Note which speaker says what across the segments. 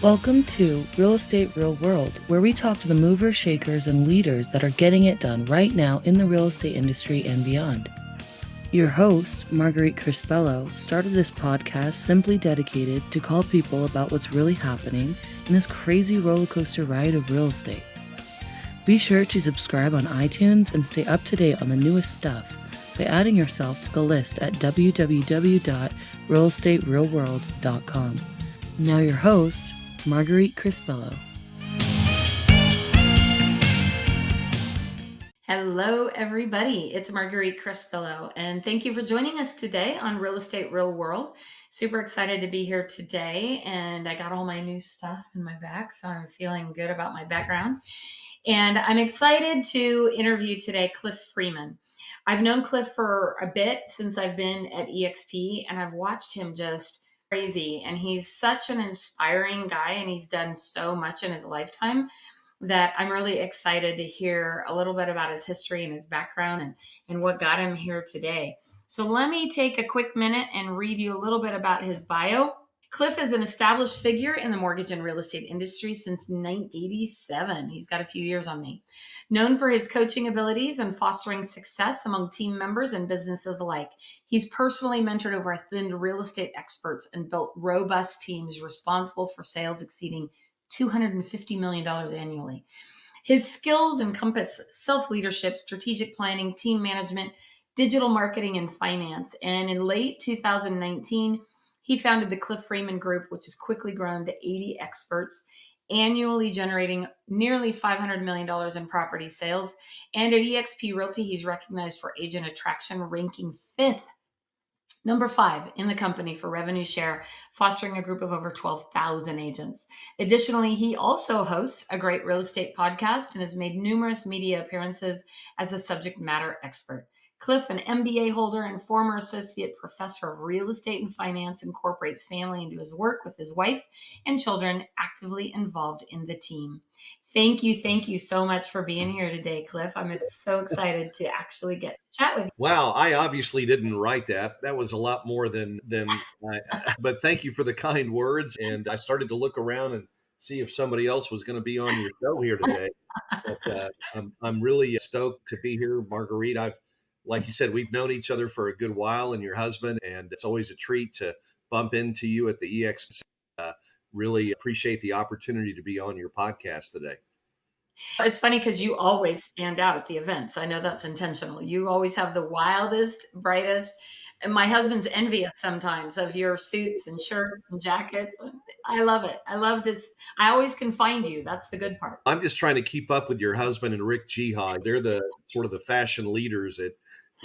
Speaker 1: Welcome to Real Estate Real World, where we talk to the movers, shakers, and leaders that are getting it done right now in the real estate industry and beyond. Your host, Marguerite Crespillo, started this podcast simply dedicated to call people about what's really happening in this crazy roller coaster ride of real estate. Be sure to subscribe on iTunes and stay up to date on the newest stuff by adding yourself to the list at www.realestaterealworld.com. Now your host, Marguerite Crespillo.
Speaker 2: Hello, everybody. It's Marguerite Crespillo, and thank you for joining us today on Real Estate Real World. Super excited to be here today, and I got all my new stuff in my bag, so I'm feeling good about my background. And I'm excited to interview today Cliff Freeman. I've known Cliff for a bit since I've been at eXp, and I've watched him just crazy. And he's such an inspiring guy, and he's done so much in his lifetime that I'm really excited to hear a little bit about his history and his background and what got him here today. So let me take a quick minute and read you a little bit about his bio. Cliff is an established figure in the mortgage and real estate industry since 1987. He's got a few years on me. Known for his coaching abilities and fostering success among team members and businesses alike, he's personally mentored over 1,000 real estate experts and built robust teams responsible for sales exceeding $250 million annually. His skills encompass self-leadership, strategic planning, team management, digital marketing, and finance. And in late 2019, he founded the Cliff Freeman Group, which has quickly grown to 80 experts, annually generating nearly $500 million in property sales. And at eXp Realty, he's recognized for agent attraction, ranking number 5 in the company for revenue share, fostering a group of over 12,000 agents. Additionally, he also hosts a great real estate podcast and has made numerous media appearances as a subject matter expert. Cliff, an MBA holder and former associate professor of real estate and finance, incorporates family into his work with his wife and children, actively involved in the team. Thank you so much for being here today, Cliff. I'm so excited to actually get to chat with you.
Speaker 3: Wow, I obviously didn't write that. That was a lot more than but thank you for the kind words. And I started to look around and see if somebody else was going to be on your show here today. But I'm really stoked to be here, Marguerite. Like you said, we've known each other for a good while, and your husband, and it's always a treat to bump into you at the eXp. Really appreciate the opportunity to be on your podcast today.
Speaker 2: It's funny because you always stand out at the events. I know that's intentional. You always have the wildest, brightest, and my husband's envious sometimes of your suits and shirts and jackets. I love it. I love this. I always can find you. That's the good part.
Speaker 3: I'm just trying to keep up with your husband and Rick Jihad. They're the sort of the fashion leaders at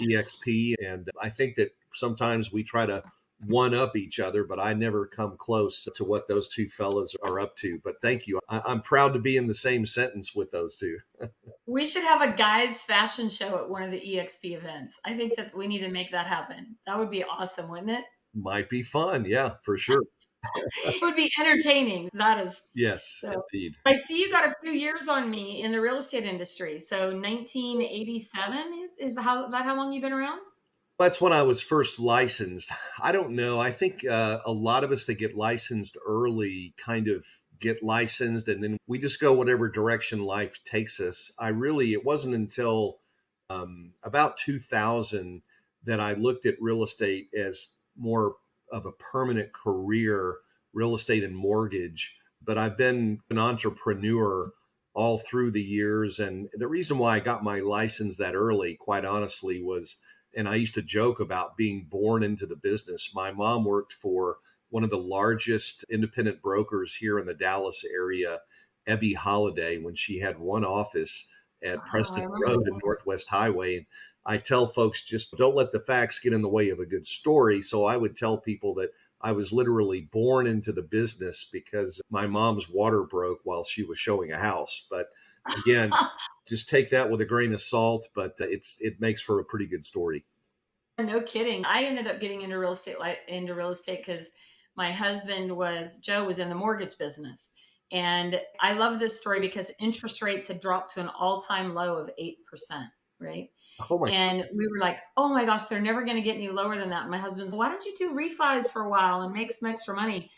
Speaker 3: eXp. And I think that sometimes we try to one up each other, but I never come close to what those two fellas are up to. But thank you. I'm proud to be in the same sentence with those two.
Speaker 2: We should have a guys fashion show at one of the eXp events. I think that we need to make that happen. That would be awesome, wouldn't it?
Speaker 3: Might be fun. Yeah, for sure.
Speaker 2: It would be entertaining. That is.
Speaker 3: Yes,
Speaker 2: So,
Speaker 3: indeed.
Speaker 2: I see you got a few years on me in the real estate industry. So 1987 is that how long you've been around?
Speaker 3: That's when I was first licensed. I don't know. I think a lot of us that get licensed early kind of get licensed and then we just go whatever direction life takes us. It wasn't until about 2000 that I looked at real estate as more of a permanent career, real estate and mortgage. But I've been an entrepreneur all through the years. And the reason why I got my license that early, quite honestly, was, and I used to joke about being born into the business. My mom worked for one of the largest independent brokers here in the Dallas area, Ebby Holiday, when she had one office at Preston Road and Northwest Highway. And I tell folks, just don't let the facts get in the way of a good story. So I would tell people that I was literally born into the business because my mom's water broke while she was showing a house. But again, just take that with a grain of salt, but it makes for a pretty good story.
Speaker 2: No kidding. I ended up getting into real estate because My Joe was in the mortgage business. And I love this story because interest rates had dropped to an all-time low of 8%, right?
Speaker 3: Oh my,
Speaker 2: And we were like, oh my gosh, they're never going to get any lower than that. And my husband's, why don't you do refis for a while and make some extra money?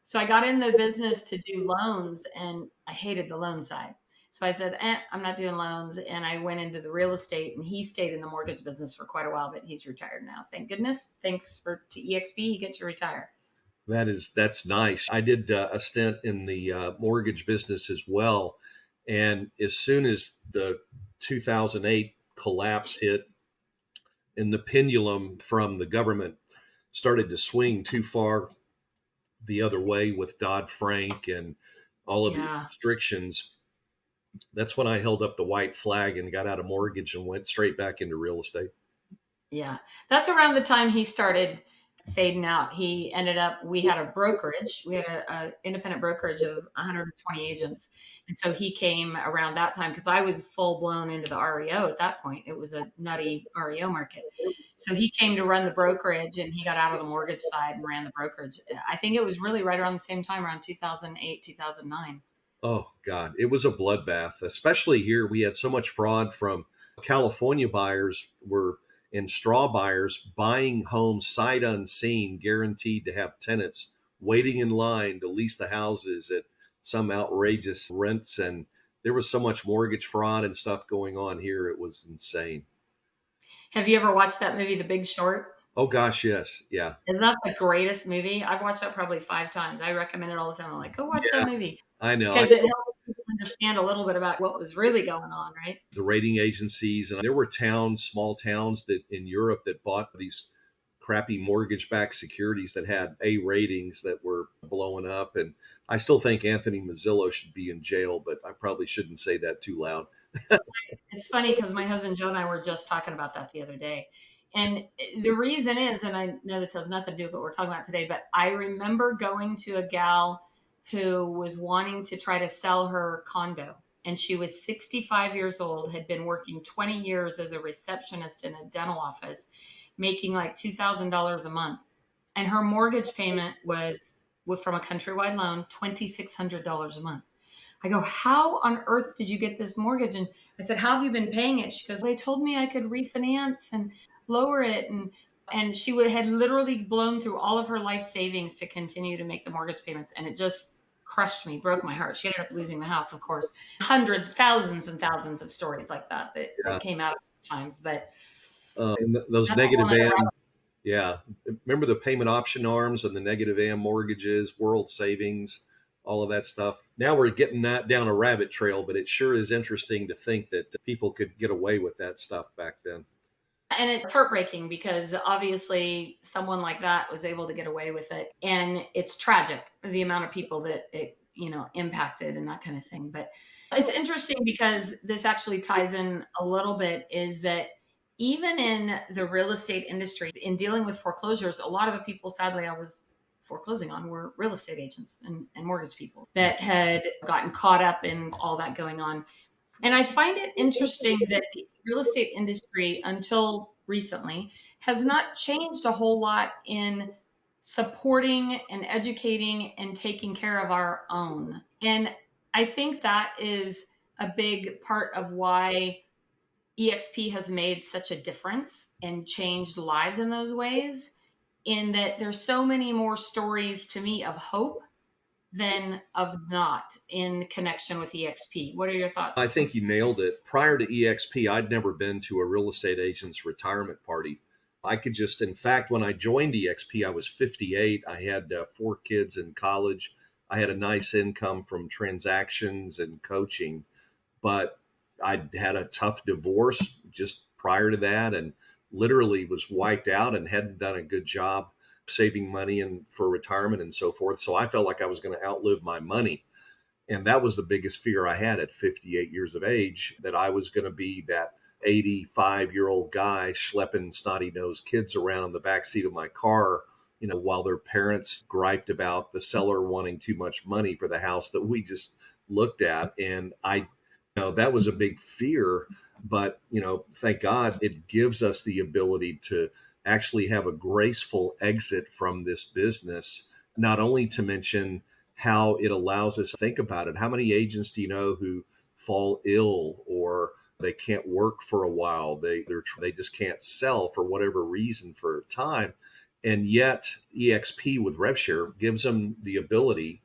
Speaker 2: So I got in the business to do loans, and I hated the loan side. So I said, I'm not doing loans. And I went into the real estate, and he stayed in the mortgage business for quite a while, but he's retired now. Thank goodness. Thanks to eXp, he gets to retire.
Speaker 3: that's nice. I did a stint in the mortgage business as well. And as soon as the 2008 collapse hit and the pendulum from the government started to swing too far the other way with Dodd-Frank and all of these
Speaker 2: Yeah.
Speaker 3: restrictions, that's when I held up the white flag and got out of mortgage and went straight back into real estate.
Speaker 2: Yeah. That's around the time he started fading out. He ended up, we had a brokerage, we had a independent brokerage of 120 agents. And so he came around that time because I was full blown into the REO at that point. It was a nutty REO market. So he came to run the brokerage, and he got out of the mortgage side and ran the brokerage. I think it was really right around the same time, around 2008, 2009.
Speaker 3: Oh God, it was a bloodbath. Especially here, we had so much fraud from California buyers were and straw buyers buying homes sight unseen, guaranteed to have tenants waiting in line to lease the houses at some outrageous rents, and there was so much mortgage fraud and stuff going on here. It was insane.
Speaker 2: Have you ever watched that movie, The Big Short?
Speaker 3: Oh gosh, yes, yeah,
Speaker 2: Isn't that the greatest movie? I've watched that probably 5 times. I recommend it all the time. I'm like, go watch that
Speaker 3: yeah.
Speaker 2: movie
Speaker 3: I know.
Speaker 2: because it helps people understand a little bit about what was really going on, right?
Speaker 3: The rating agencies, and there were towns, small towns that in Europe that bought these crappy mortgage-backed securities that had A ratings that were blowing up. And I still think Anthony Mazzillo should be in jail, but I probably shouldn't say that too loud.
Speaker 2: It's funny because my husband Joe and I were just talking about that the other day. And the reason is, and I know this has nothing to do with what we're talking about today, but I remember going to a gal who was wanting to try to sell her condo. And she was 65 years old, had been working 20 years as a receptionist in a dental office, making like $2,000 a month. And her mortgage payment was from a countrywide loan, $2,600 a month. I go, how on earth did you get this mortgage? And I said, how have you been paying it? She goes, they told me I could refinance and lower it. And she had literally blown through all of her life savings to continue to make the mortgage payments. And it just crushed me, broke my heart. She ended up losing the house, of course. Hundreds, thousands and thousands of stories like that came out of those times. But
Speaker 3: And those
Speaker 2: that's a whole
Speaker 3: negative
Speaker 2: nother
Speaker 3: AM,
Speaker 2: rabbit.
Speaker 3: yeah. Remember the payment option arms and the negative AM mortgages, world savings, all of that stuff. Now we're getting that down a rabbit trail, but it sure is interesting to think that people could get away with that stuff back then.
Speaker 2: And it's heartbreaking because obviously someone like that was able to get away with it. And it's tragic, the amount of people that it, impacted and that kind of thing. But it's interesting because this actually ties in a little bit is that even in the real estate industry, in dealing with foreclosures, a lot of the people, sadly, I was foreclosing on were real estate agents and mortgage people that had gotten caught up in all that going on. And I find it interesting that the real estate industry, until recently, has not changed a whole lot in supporting and educating and taking care of our own. And I think that is a big part of why eXp has made such a difference and changed lives in those ways, in that there's so many more stories to me of hope than of not in connection with eXp. What are your thoughts?
Speaker 3: I think you nailed it. Prior to eXp, I'd never been to a real estate agent's retirement party. I could just, in fact, when I joined eXp, I was 58. I had 4 kids in college. I had a nice income from transactions and coaching, but I'd had a tough divorce just prior to that and literally was wiped out and hadn't done a good job saving money and for retirement and so forth. So I felt like I was going to outlive my money. And that was the biggest fear I had at 58 years of age, that I was going to be that 85-year-old guy schlepping snotty nosed kids around in the backseat of my car, while their parents griped about the seller wanting too much money for the house that we just looked at. And that was a big fear. But, thank God it gives us the ability to actually have a graceful exit from this business. not only to mention how it allows us to think about it. How many agents do you know who fall ill or they can't work for a while? They just can't sell for whatever reason for time. And yet EXP with RevShare gives them the ability,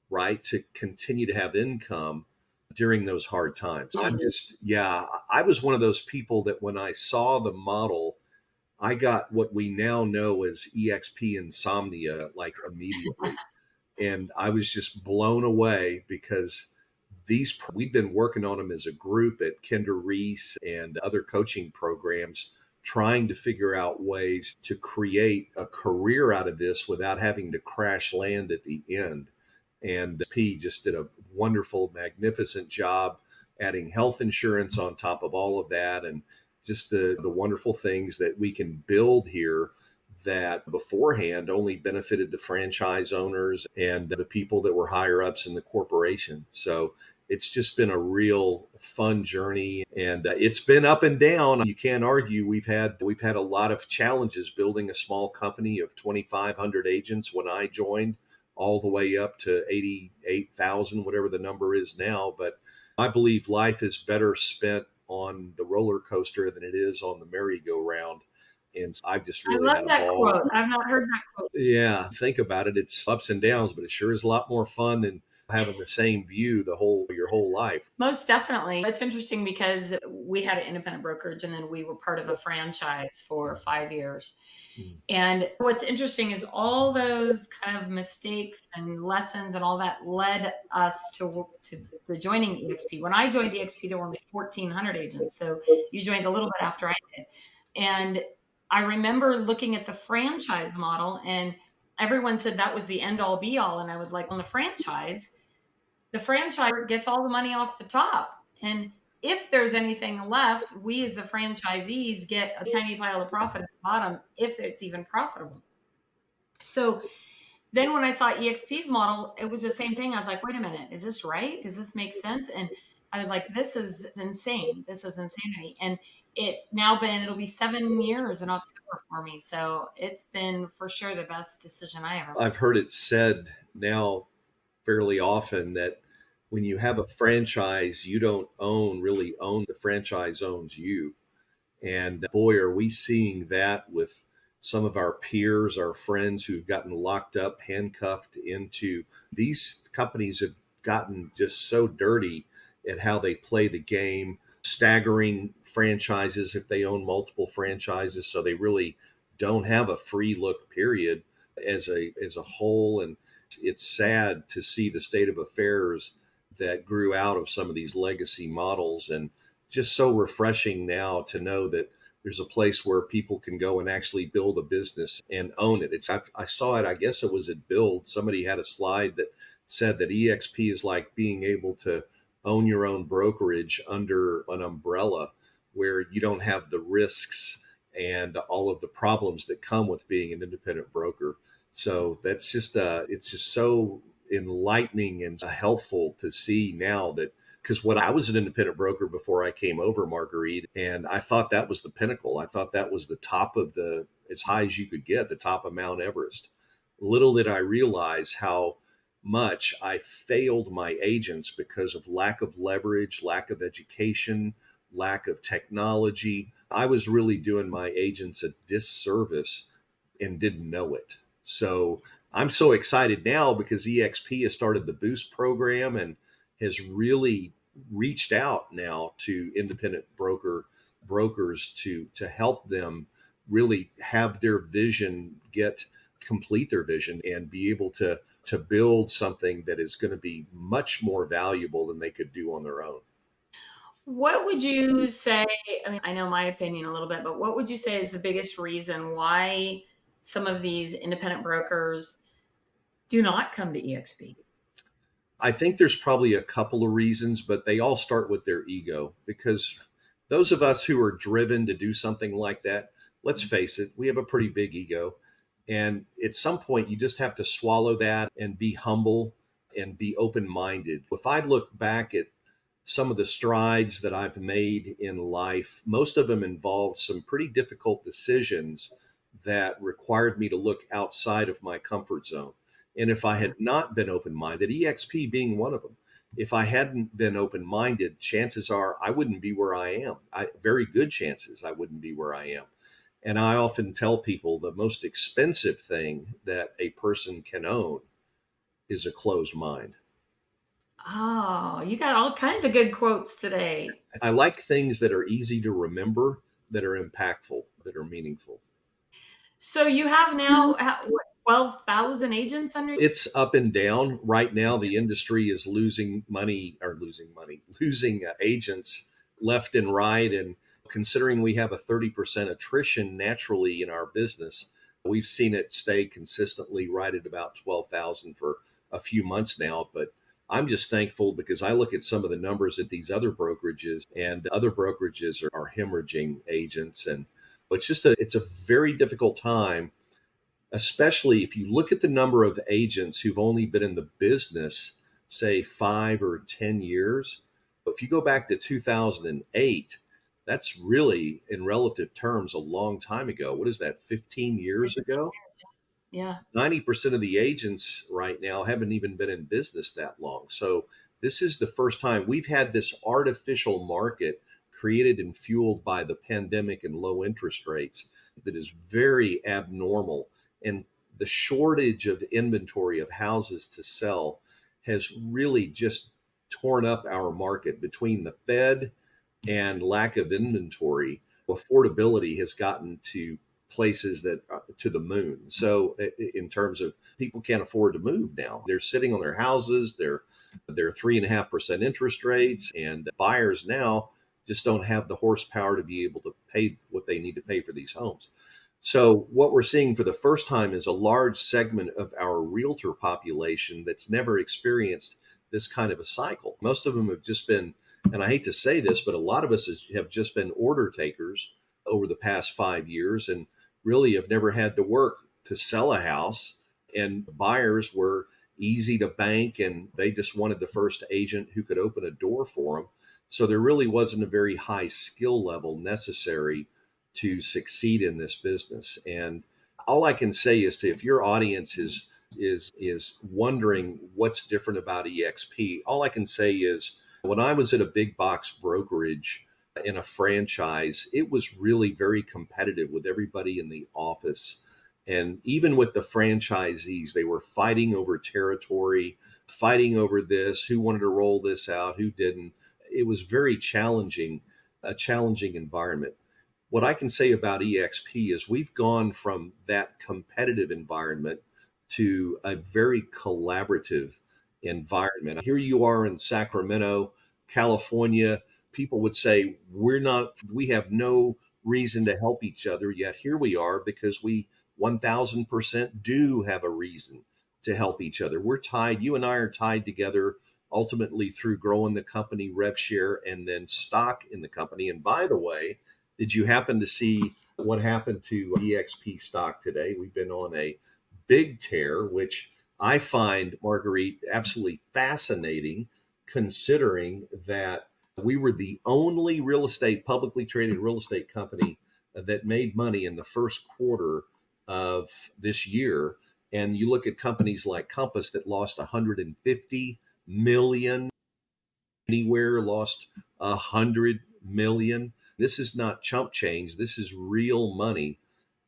Speaker 3: right, to continue to have income during those hard times. I was one of those people that when I saw the model, I got what we now know as EXP insomnia like immediately. And I was just blown away because we've been working on them as a group at Kinder Reese and other coaching programs, trying to figure out ways to create a career out of this without having to crash land at the end. And P just did a wonderful, magnificent job adding health insurance on top of all of that, and just the wonderful things that we can build here that beforehand only benefited the franchise owners and the people that were higher ups in the corporation. So it's just been a real fun journey, and it's been up and down. You can't argue. We've had a lot of challenges building a small company of 2,500 agents when I joined, all the way up to 88,000, whatever the number is now. But I believe life is better spent on the roller coaster than it is on the merry-go-round. And I've just
Speaker 2: I
Speaker 3: really
Speaker 2: love
Speaker 3: had a
Speaker 2: that
Speaker 3: ball.
Speaker 2: quote. I've not heard that quote.
Speaker 3: Yeah, think about it. It's ups and downs, but it sure is a lot more fun than having the same view your whole life.
Speaker 2: Most definitely. It's interesting because we had an independent brokerage and then we were part of a franchise for 5 years. And what's interesting is all those kind of mistakes and lessons and all that led us to the joining eXp. When I joined eXp, there were only 1,400 agents. So you joined a little bit after I did. And I remember looking at the franchise model and everyone said that was the end all be all. And I was like, on the franchise gets all the money off the top. And if there's anything left, we as the franchisees get a tiny pile of profit at the bottom, if it's even profitable. So then when I saw EXP's model, it was the same thing. I was like, wait a minute, is this right? Does this make sense? And I was like, this is insane. This is insanity. And it'll be 7 years in October for me. So it's been for sure the best decision I ever made.
Speaker 3: I've heard it said now fairly often that when you have a franchise, you don't really own the franchise owns you. And boy, are we seeing that with some of our peers, our friends who've gotten locked up, handcuffed into these companies have gotten just so dirty at how they play the game, staggering franchises if they own multiple franchises. So they really don't have a free look period as a whole. And it's sad to see the state of affairs that grew out of some of these legacy models, and just so refreshing now to know that there's a place where people can go and actually build a business and own it. I saw it, I guess it was at Build. Somebody had a slide that said that EXP is like being able to own your own brokerage under an umbrella where you don't have the risks and all of the problems that come with being an independent broker. So that's just it's just so enlightening and helpful to see now that, because what I was an independent broker before I came over, Marguerite, and I thought that was the pinnacle. I thought that was the top of as high as you could get, the top of Mount Everest. Little did I realize how much I failed my agents because of lack of leverage, lack of education, lack of technology. I was really doing my agents a disservice and didn't know it. So I'm so excited now because eXp has started the Boost program and has really reached out now to independent brokers to help them really have their vision complete their vision and be able to build something that is going to be much more valuable than they could do on their own.
Speaker 2: What would you say? I mean, I know my opinion a little bit, but what would you say is the biggest reason why some of these independent brokers do not come to eXp?
Speaker 3: I think there's probably a couple of reasons, but they all start with their ego, because those of us who are driven to do something like that, let's face it, we have a pretty big ego. And at some point, you just have to swallow that and be humble and be open minded. If I look back at some of the strides that I've made in life, most of them involved some pretty difficult decisions that required me to look outside of my comfort zone. And if I had not been open minded, EXP being one of them, if I hadn't been open minded, chances are I wouldn't be where I am. Very good chances I wouldn't be where I am. And I often tell people the most expensive thing that a person can own is a closed mind.
Speaker 2: Oh, you got all kinds of good quotes today.
Speaker 3: I like things that are easy to remember, that are impactful, that are meaningful.
Speaker 2: So you have now what, 12,000 agents under you?
Speaker 3: It's up and down. Right now, the industry is losing agents left and right. And considering we have a 30% attrition naturally in our business, we've seen it stay consistently right at about 12,000 for a few months now. But I'm just thankful because I look at some of the numbers at these other brokerages, and other brokerages are hemorrhaging agents. And but it's a very difficult time, especially if you look at the number of agents who've only been in the business, say 5 or 10 years. If you go back to 2008, that's really, in relative terms, a long time ago. What is that, 15 years ago?
Speaker 2: Yeah.
Speaker 3: 90% of the agents right now haven't even been in business that long. So this is the first time we've had this artificial market created and fueled by the pandemic and low interest rates that is very abnormal. And the shortage of inventory of houses to sell has really just torn up our market between the Fed and lack of inventory. Affordability has gotten to places that to the moon. So in terms of people can't afford to move now, they're sitting on their houses. They're 3.5% interest rates, and buyers now just don't have the horsepower to be able to pay what they need to pay for these homes. So what we're seeing for the first time is a large segment of our realtor population that's never experienced this kind of a cycle. Most of them have just been, and I hate to say this, but a lot of us have just been order takers over the past 5 years and really have never had to work to sell a house. And buyers were easy to bank, and they just wanted the first agent who could open a door for them. So there really wasn't a very high skill level necessary to succeed in this business. And all I can say is if your audience is wondering what's different about eXp, all I can say is when I was at a big box brokerage in a franchise, it was really very competitive with everybody in the office. And even with the franchisees, they were fighting over territory, fighting over this, who wanted to roll this out, who didn't. It was very challenging, a challenging environment. What I can say about eXp is we've gone from that competitive environment to a very collaborative environment. Here you are in Sacramento, California. People would say we have no reason to help each other, yet here we are because we 1000% do have a reason to help each other. We're tied, you and I are tied together ultimately through growing the company, rev share, and then stock in the company. And by the way, did you happen to see what happened to eXp stock today? We've been on a big tear, which I find, Marguerite, absolutely fascinating, considering that we were the only publicly traded real estate company that made money in the first quarter of this year. And you look at companies like Compass that lost 150 million, anywhere lost 100 million. This is not chump change. This is real money.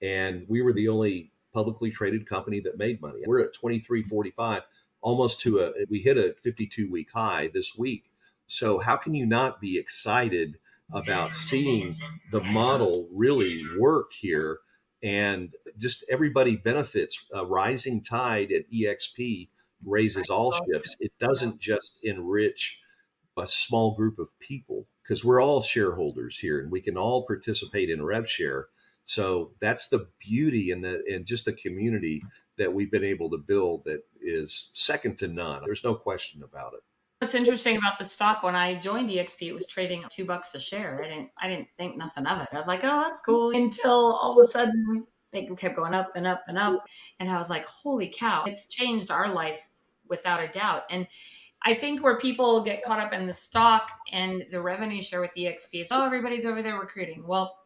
Speaker 3: And we were the only publicly traded company that made money. We're at 23.45, almost we hit a 52-week high this week. So how can you not be excited about seeing the model really work here? And just everybody benefits. A rising tide at eXp raises all ships. It doesn't just enrich a small group of people because we're all shareholders here and we can all participate in rev share. So that's the beauty and just the community that we've been able to build that is second to none. There's no question about it.
Speaker 2: What's interesting about the stock, when I joined eXp, it was trading $2 a share. I didn't think nothing of it. I was like, oh, that's cool. Until all of a sudden it kept going up and up and up. And I was like, holy cow, it's changed our life without a doubt. And I think where people get caught up in the stock and the revenue share with eXp, it's, oh, everybody's over there recruiting. Well,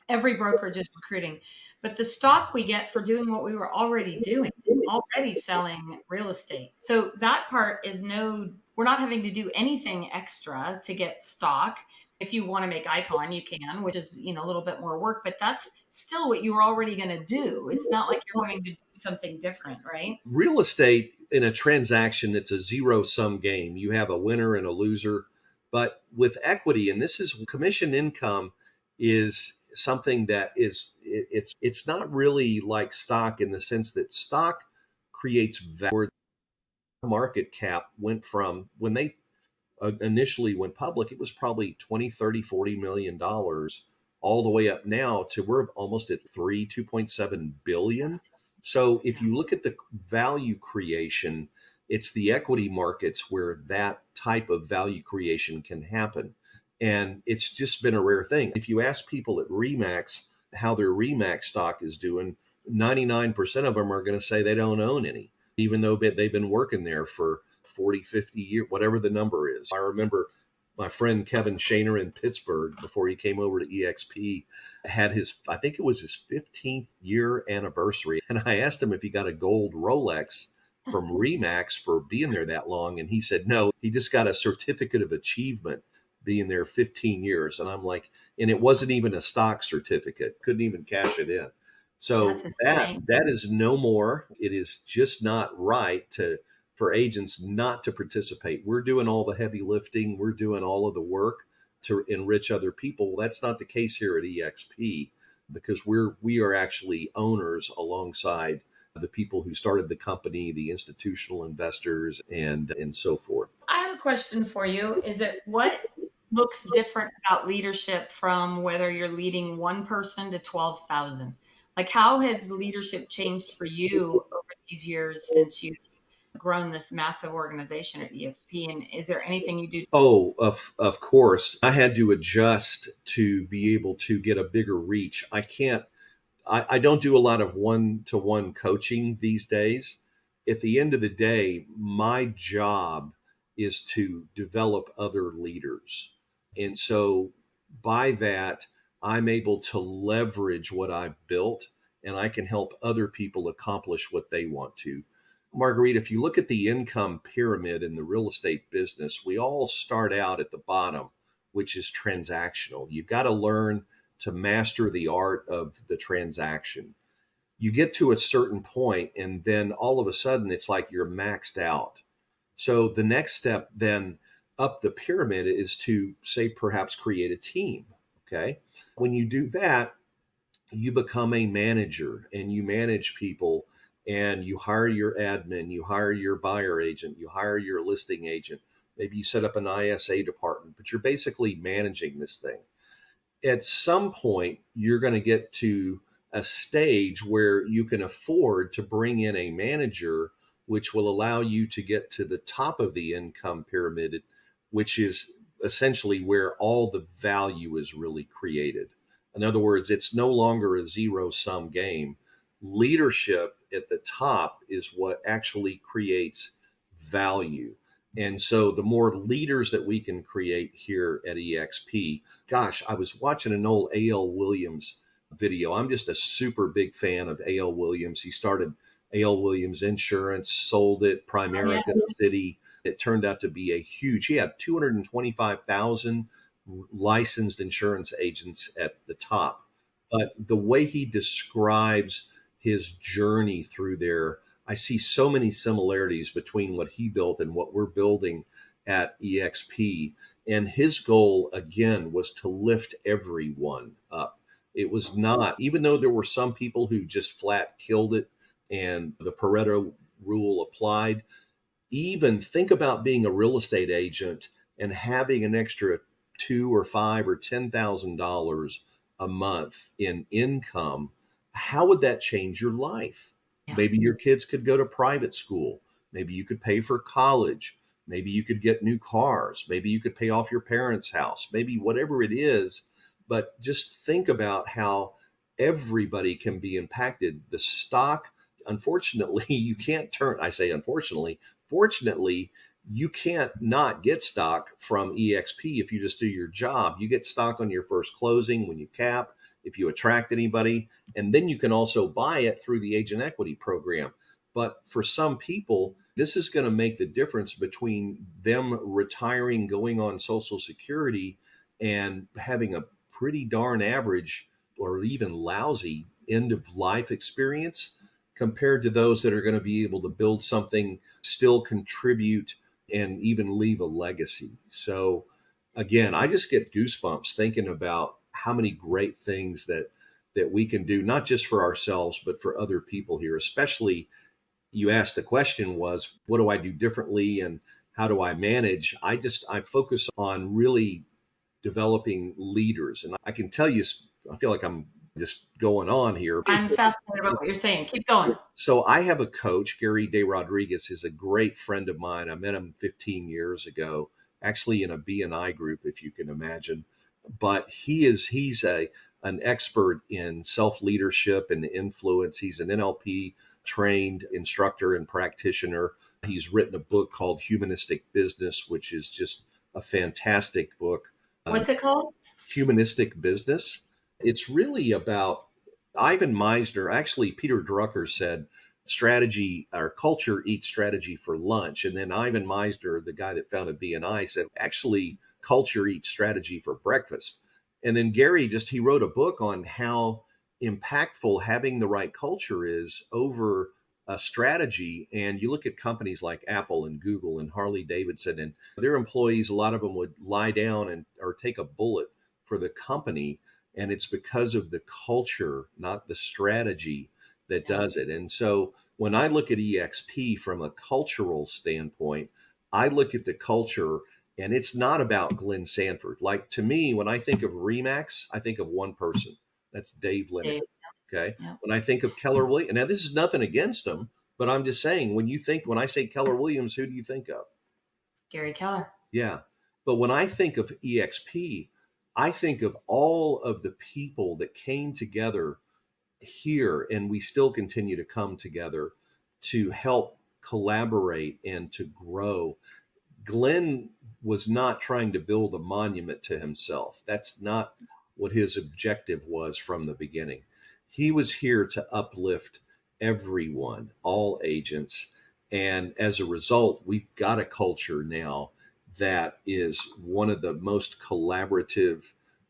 Speaker 2: Every brokerage is recruiting, but the stock we get for doing what we were already doing, already selling real estate. So that part is we're not having to do anything extra to get stock. If you want to make icon, you can, which is, a little bit more work, but that's still what you were already going to do. It's not like you're having to do something different, right?
Speaker 3: Real estate in a transaction, it's a zero sum game. You have a winner and a loser. But with equity, and this is commission income, is something that it's not really like stock in the sense that stock creates value. Market cap went from when they initially went public, it was probably 20, 30, 40 million dollars all the way up now to we're almost at 2.7 billion. So if you look at the value creation, it's the equity markets where that type of value creation can happen. And it's just been a rare thing. If you ask people at Remax how their Remax stock is doing, 99% of them are going to say they don't own any, even though they've been working there for 40, 50 years, whatever the number is. I remember my friend Kevin Shaner in Pittsburgh, before he came over to eXp, had I think it was his 15th year anniversary. And I asked him if he got a gold Rolex from Remax for being there that long. And he said, no, he just got a certificate of achievement being there 15 years. And I'm like, and it wasn't even a stock certificate, couldn't even cash it in. So
Speaker 2: That's
Speaker 3: that
Speaker 2: insane.
Speaker 3: that is no more. It is just not right for agents not to participate. We're doing all the heavy lifting, we're doing all of the work to enrich other people. Well, that's not the case here at eXp, because we are actually owners alongside the people who started the company, the institutional investors, and so forth.
Speaker 2: I have a question for you. Is it what looks different about leadership from whether you're leading one person to 12,000? Like, how has leadership changed for you over these years since you've grown this massive organization at eXp? And is there anything you do?
Speaker 3: Oh, of course. I had to adjust to be able to get a bigger reach. I don't do a lot of one-to-one coaching these days. At the end of the day, my job is to develop other leaders. And so by that, I'm able to leverage what I've built, and I can help other people accomplish what they want to. Marguerite, if you look at the income pyramid in the real estate business, we all start out at the bottom, which is transactional. You've got to learn to master the art of the transaction. You get to a certain point, and then all of a sudden, it's like you're maxed out. So the next step then up the pyramid is to, say, perhaps create a team. Okay. When you do that, you become a manager and you manage people, and you hire your admin, you hire your buyer agent, you hire your listing agent. Maybe you set up an ISA department, but you're basically managing this thing. At some point, you're going to get to a stage where you can afford to bring in a manager, which will allow you to get to the top of the income pyramid, which is essentially where all the value is really created. In other words, it's no longer a zero sum game. Leadership at the top is what actually creates value. And so the more leaders that we can create here at eXp, gosh, I was watching an old A.L. Williams video. I'm just a super big fan of A.L. Williams. He started A.L. Williams Insurance, sold it,
Speaker 2: Oh, yeah.
Speaker 3: Primerica City. It turned out to be he had 225,000 licensed insurance agents at the top. But the way he describes his journey through there, I see so many similarities between what he built and what we're building at eXp. And his goal, again, was to lift everyone up. It was not, even though there were some people who just flat killed it and the Pareto rule applied, even think about being a real estate agent and having an extra two or five or $10,000 a month in income. How would that change your life?
Speaker 2: Yeah.
Speaker 3: Maybe your kids could go to private school. Maybe you could pay for college. Maybe you could get new cars. Maybe you could pay off your parents' house. Maybe whatever it is. But just think about how everybody can be impacted. The stock, unfortunately, you can't turn, I say unfortunately, fortunately, you can't not get stock from eXp if you just do your job. You get stock on your first closing when you cap. if you attract anybody. And then you can also buy it through the agent equity program. But for some people, this is going to make the difference between them retiring, going on Social Security, and having a pretty darn average or even lousy end of life experience compared to those that are going to be able to build something, still contribute, and even leave a legacy. So, again, I just get goosebumps thinking about how many great things that we can do, not just for ourselves, but for other people here. Especially, you asked the question was, what do I do differently and how do I manage? I focus on really developing leaders. And I can tell you, I feel like I'm just going on here.
Speaker 2: I'm fascinated about what you're saying. Keep going.
Speaker 3: So I have a coach, Gary De Rodriguez, is a great friend of mine. I met him 15 years ago, actually in a BNI group, if you can imagine. But he's an expert in self-leadership and influence. He's an NLP trained instructor and practitioner. He's written a book called Humanistic Business, which is just a fantastic book.
Speaker 2: What's it called?
Speaker 3: Humanistic Business. It's really about Ivan Meisner. Actually, Peter Drucker said strategy or culture eats strategy for lunch. And then Ivan Meisner, the guy that founded BNI, said actually culture eats strategy for breakfast. And then Gary he wrote a book on how impactful having the right culture is over a strategy. And you look at companies like Apple and Google and Harley Davidson, and their employees, a lot of them would lie down and or take a bullet for the company. And it's because of the culture, not the strategy, that does it. And so when I look at eXp from a cultural standpoint, I look at the culture, and it's not about Glenn Sanford. Like, to me, when I think of Remax, I think of one person. That's Dave Leonard.
Speaker 2: Dave.
Speaker 3: Okay.
Speaker 2: Yep.
Speaker 3: When I think of Keller Williams, now this is nothing against him, but I'm just saying, when I say Keller Williams, who do you think of?
Speaker 2: Gary Keller.
Speaker 3: Yeah. But when I think of eXp, I think of all of the people that came together here, and we still continue to come together to help collaborate and to grow. Glenn was not trying to build a monument to himself. That's not what his objective was from the beginning. He was here to uplift everyone, all agents. And as a result, we've got a culture now that is one of the most collaborative,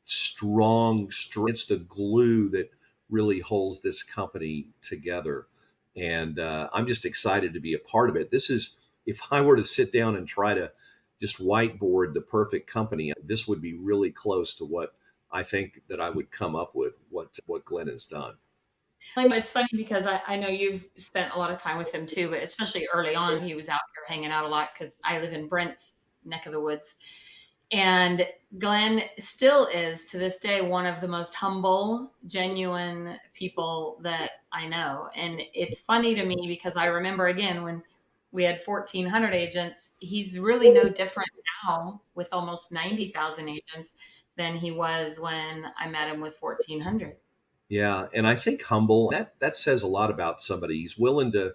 Speaker 3: strong. It's the glue that really holds this company together. And I'm just excited to be a part of it. If I were to sit down and try to just whiteboard the perfect company, this would be really close to what I think that I would come up with, what Glenn has done.
Speaker 2: It's funny because I know you've spent a lot of time with him too, but especially early on, he was out here hanging out a lot because I live in Brent's neck of the woods. And Glenn still is, to this day, one of the most humble, genuine people that I know. And it's funny to me because I remember, again, when we had 1,400 agents, he's really no different now with almost 90,000 agents than he was when I met him with 1,400.
Speaker 3: Yeah, and I think humble, that says a lot about somebody. He's willing to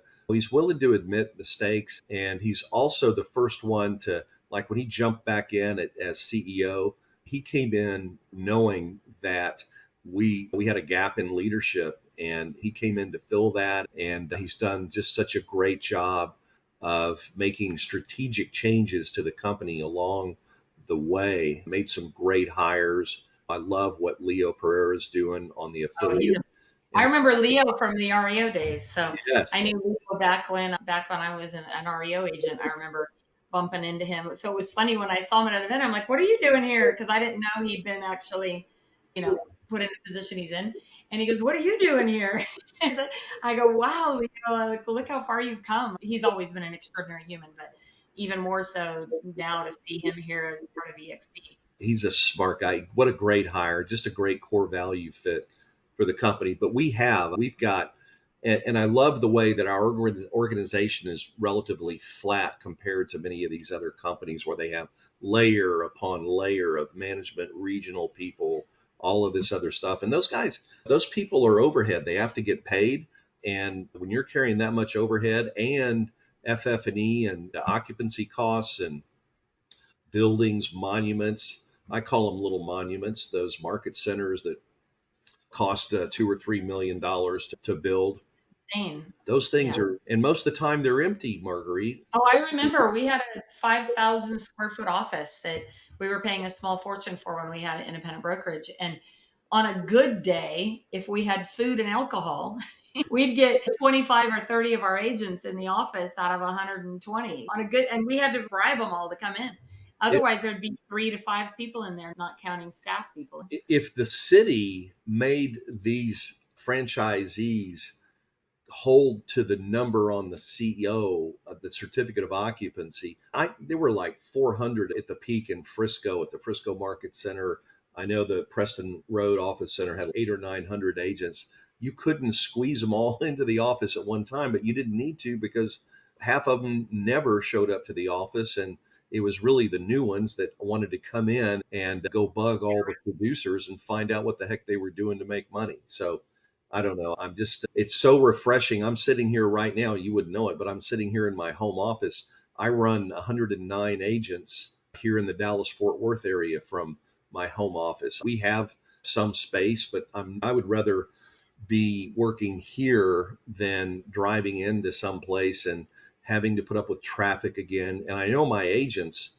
Speaker 3: admit mistakes, and he's also the first one to, like, when he jumped back in as CEO, he came in knowing that we had a gap in leadership, and he came in to fill that. And he's done just such a great job of making strategic changes to the company along the way. Made some great hires. I love what Leo Pereira is doing on the
Speaker 2: Oh,
Speaker 3: affiliate.
Speaker 2: I remember Leo from the REO days. So
Speaker 3: Yes.
Speaker 2: I knew Leo back when I was an REO agent. I remember bumping into him. So it was funny when I saw him at an event. I'm like, "What are you doing here?" Because I didn't know he'd been actually, put in the position he's in. And he goes, "What are you doing here?" I go, "Wow, Leo, look how far you've come." He's always been an extraordinary human, but even more so now to see him here as part of eXp.
Speaker 3: He's a smart guy. What a great hire. Just a great core value fit for the company. But we've got, and I love the way that our organization is relatively flat compared to many of these other companies where they have layer upon layer of management, regional people, all of this other stuff. And those people are overhead. They have to get paid. And when you're carrying that much overhead and FF&E and occupancy costs and buildings, monuments, I call them little monuments, those market centers that cost $2 or $3 million to build.
Speaker 2: Insane.
Speaker 3: Those things
Speaker 2: Yeah.
Speaker 3: are, and most of the time they're empty, Marguerite.
Speaker 2: Oh, I remember we had a 5,000 square foot office that we were paying a small fortune for when we had an independent brokerage. And on a good day, if we had food and alcohol, we'd get 25 or 30 of our agents in the office out of 120 on a good, and we had to bribe them all to come in.
Speaker 3: It's
Speaker 2: Otherwise, there'd be 3 to 5 people in there, not counting staff people.
Speaker 3: if the city made these franchisees hold to the number on the CO of the certificate of occupancy. There were like 400 at the peak in Frisco at the Frisco Market Center. I know the Preston Road Office Center had 800 or 900 agents. You couldn't squeeze them all into the office at one time, but you didn't need to because half of them never showed up to the office, and it was really the new ones that wanted to come in and go bug all the producers and find out what the heck they were doing to make money. So I don't know. It's so refreshing. I'm sitting here right now. You wouldn't know it, but I'm sitting here in my home office. I run 109 agents here in the Dallas Fort Worth area from my home office. We have some space, but I would rather be working here than driving into some place and having to put up with traffic again. And I know my agents,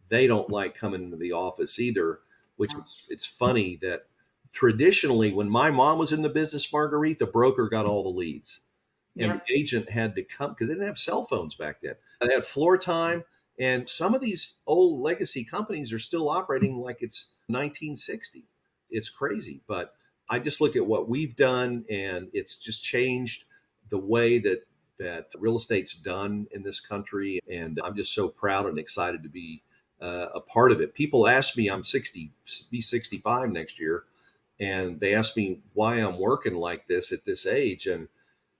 Speaker 3: they don't like coming into the office either, which it's funny that traditionally when my mom was in the business, Marguerite, the broker got all the leads. And
Speaker 2: Yep.
Speaker 3: the agent had to come because they didn't have cell phones back then. They had floor time. And some of these old legacy companies are still operating like it's 1960. It's crazy. But I just look at what we've done, and it's just changed the way that real estate's done in this country. And I'm just so proud and excited to be a part of it. People ask me, I'm 60, be 65 next year, and they ask me why I'm working like this at this age. And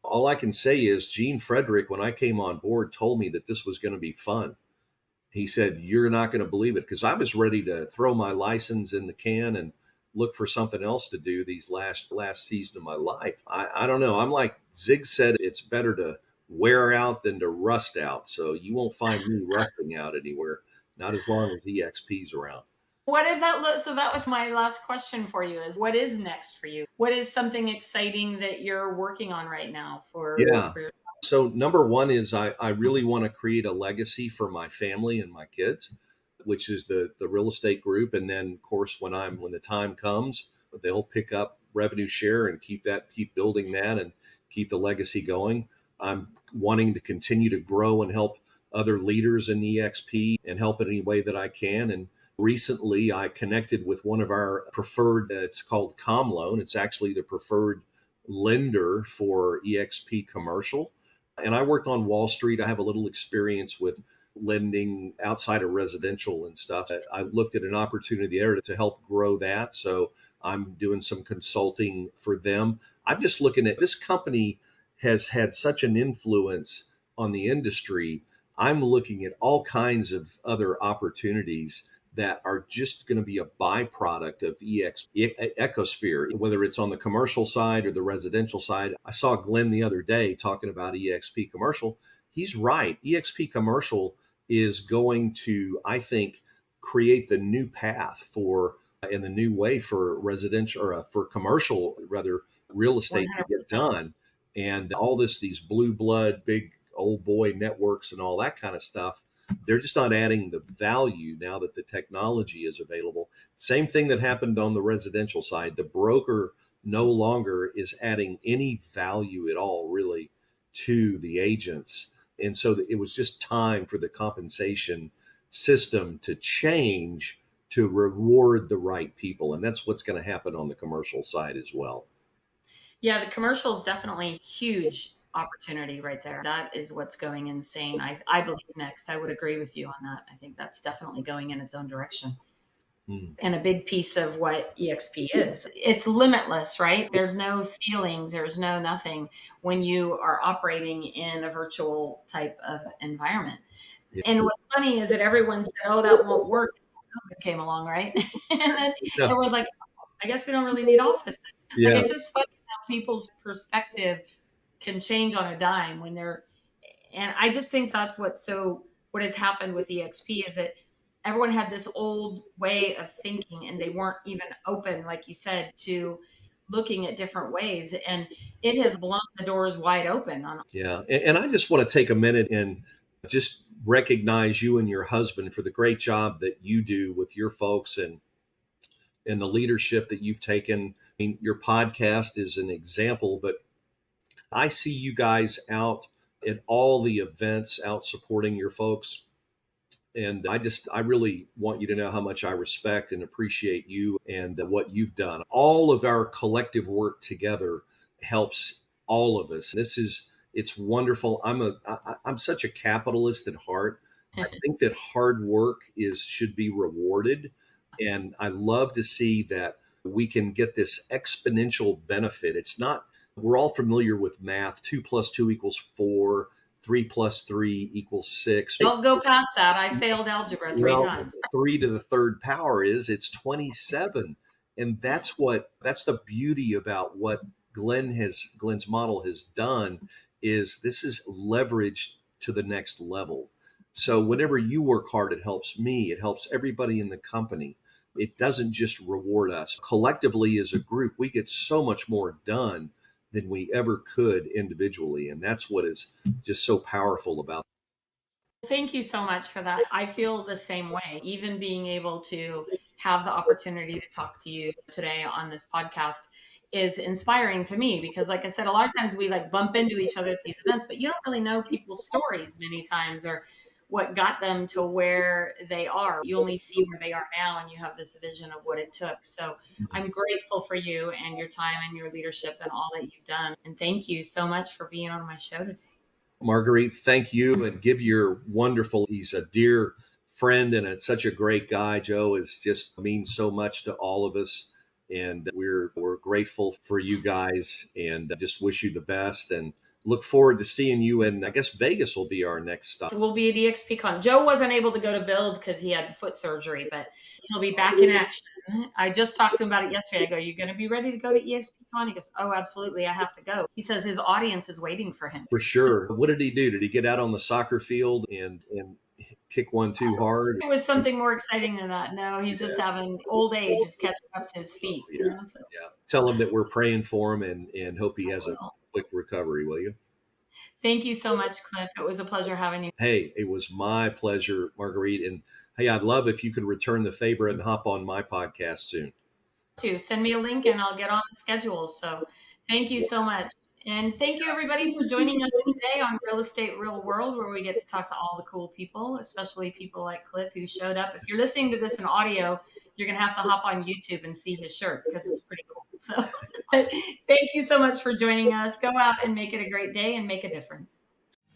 Speaker 3: all I can say is Gene Frederick, when I came on board, told me that this was going to be fun. He said, "You're not going to believe it," because I was ready to throw my license in the can and look for something else to do these last season of my life. I don't know. I'm like Zig said, it's better to wear out than to rust out. So you won't find me rusting out anywhere, not as long as eXp's around.
Speaker 2: What does that look? So that was my last question for you is what is next for you? What is something exciting that you're working on right now
Speaker 3: Yeah.
Speaker 2: for your
Speaker 3: So number one is I really want to create a legacy for my family and my kids, which is the real estate group. And then of course when the time comes, they'll pick up revenue share and keep building that and keep the legacy going. I'm wanting to continue to grow and help other leaders in EXP and help in any way that I can. And recently I connected with one of our preferred, it's called ComLoan. It's actually the preferred lender for EXP commercial. And I worked on Wall Street. I have a little experience with lending outside of residential and stuff. I looked at an opportunity there to help grow that. So I'm doing some consulting for them. I'm just looking at this company has had such an influence on the industry. I'm looking at all kinds of other opportunities that are just going to be a byproduct of ecosphere, whether it's on the commercial side or the residential side. I saw Glenn the other day talking about EXP commercial. He's right. EXP commercial is going to, I think, create the new path for and the new way for residential or for commercial, rather, real estate to get
Speaker 2: 100%?
Speaker 3: done. And all these blue blood, big old boy networks and all that kind of stuff, they're just not adding the value now that the technology is available. Same thing that happened on the residential side. The broker no longer is adding any value at all, really, to the agents. And so it was just time for the compensation system to change to reward the right people. And that's what's going to happen on the commercial side as well.
Speaker 2: Yeah, the commercial is definitely huge opportunity right there. That is what's going insane. I believe next. I would agree with you on that. I think that's definitely going in its own direction.
Speaker 3: Hmm.
Speaker 2: And a big piece of what EXP is. It's limitless, right? There's no ceilings, there's no nothing when you are operating in a virtual type of environment.
Speaker 3: Yeah.
Speaker 2: And what's funny is that everyone said, oh, that won't work. COVID came along, right? And then
Speaker 3: No.
Speaker 2: everyone's like, I guess we don't really need offices. Like
Speaker 3: Yeah.
Speaker 2: it's just funny how people's perspective can change on a dime when they're, and I just think that's what has happened with EXP is that everyone had this old way of thinking and they weren't even open, like you said, to looking at different ways, and it has blown the doors wide open on.
Speaker 3: Yeah. And I just want to take a minute and just recognize you and your husband for the great job that you do with your folks and the leadership that you've taken. I mean, your podcast is an example, but I see you guys out at all the events, out supporting your folks. And I really want you to know how much I respect and appreciate you and what you've done. All of our collective work together helps all of us. It's wonderful. I'm such a capitalist at heart. I think that hard work should be rewarded. And I love to see that we can get this exponential benefit. It's not, we're all familiar with math. 2 + 2 = 4. 3 + 3 = 6.
Speaker 2: Don't go past that. I failed algebra 3 times.
Speaker 3: 3 to the third power it's 27. And that's the beauty about what Glenn's model has done, is this is leveraged to the next level. So whenever you work hard, it helps me, it helps everybody in the company. It doesn't just reward us. Collectively as a group, we get so much more done than we ever could individually. And that's what is just so powerful about it.
Speaker 2: Thank you so much for that. I feel the same way. Even being able to have the opportunity to talk to you today on this podcast is inspiring to me, because like I said, a lot of times we like bump into each other at these events, but you don't really know people's stories many times, or what got them to where they are. You only see where they are now, and you have this vision of what it took. So I'm grateful for you and your time and your leadership and all that you've done. And thank you so much for being on my show today.
Speaker 3: Marguerite, thank you, and give your wonderful, he's a dear friend and it's such a great guy. Joe means so much to all of us. And we're grateful for you guys, and just wish you the best, and look forward to seeing you. And I guess Vegas will be our next stop.
Speaker 2: So we'll be at eXp Con. Joe wasn't able to go to Build because he had foot surgery, but he'll be back in action. I just talked to him about it yesterday. I go, "You going to be ready to go to eXp Con?" He goes, "Oh, absolutely. I have to go." He says his audience is waiting for him.
Speaker 3: For sure. What did he do? Did he get out on the soccer field and kick one too hard?
Speaker 2: It was something more exciting than that. No, he's just having old age is catching up to his feet.
Speaker 3: Yeah. Tell him that we're praying for him and hope he has a quick recovery, will you?
Speaker 2: Thank you so much, Cliff. It was a pleasure having you.
Speaker 3: Hey, it was my pleasure, Marguerite. And hey, I'd love if you could return the favor and hop on my podcast soon.
Speaker 2: Send me a link and I'll get on the schedule. So thank you so much. And thank you, everybody, for joining us today on Real Estate Real World, where we get to talk to all the cool people, especially people like Cliff, who showed up. If you're listening to this in audio, you're going to have to hop on YouTube and see his shirt, because it's pretty cool. So thank you so much for joining us. Go out and make it a great day and make a difference.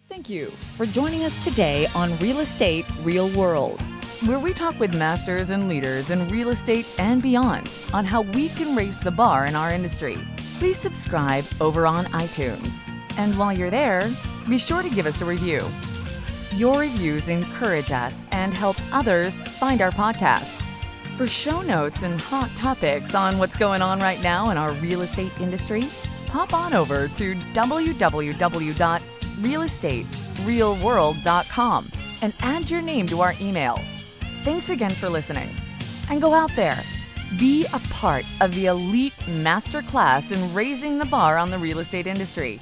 Speaker 4: Thank you for joining us today on Real Estate Real World, where we talk with masters and leaders in real estate and beyond on how we can raise the bar in our industry. Please subscribe over on iTunes. And while you're there, be sure to give us a review. Your reviews encourage us and help others find our podcast. For show notes and hot topics on what's going on right now in our real estate industry, hop on over to www.realestaterealworld.com and add your name to our email. Thanks again for listening. And go out there. Be a part of the elite masterclass in raising the bar on the real estate industry.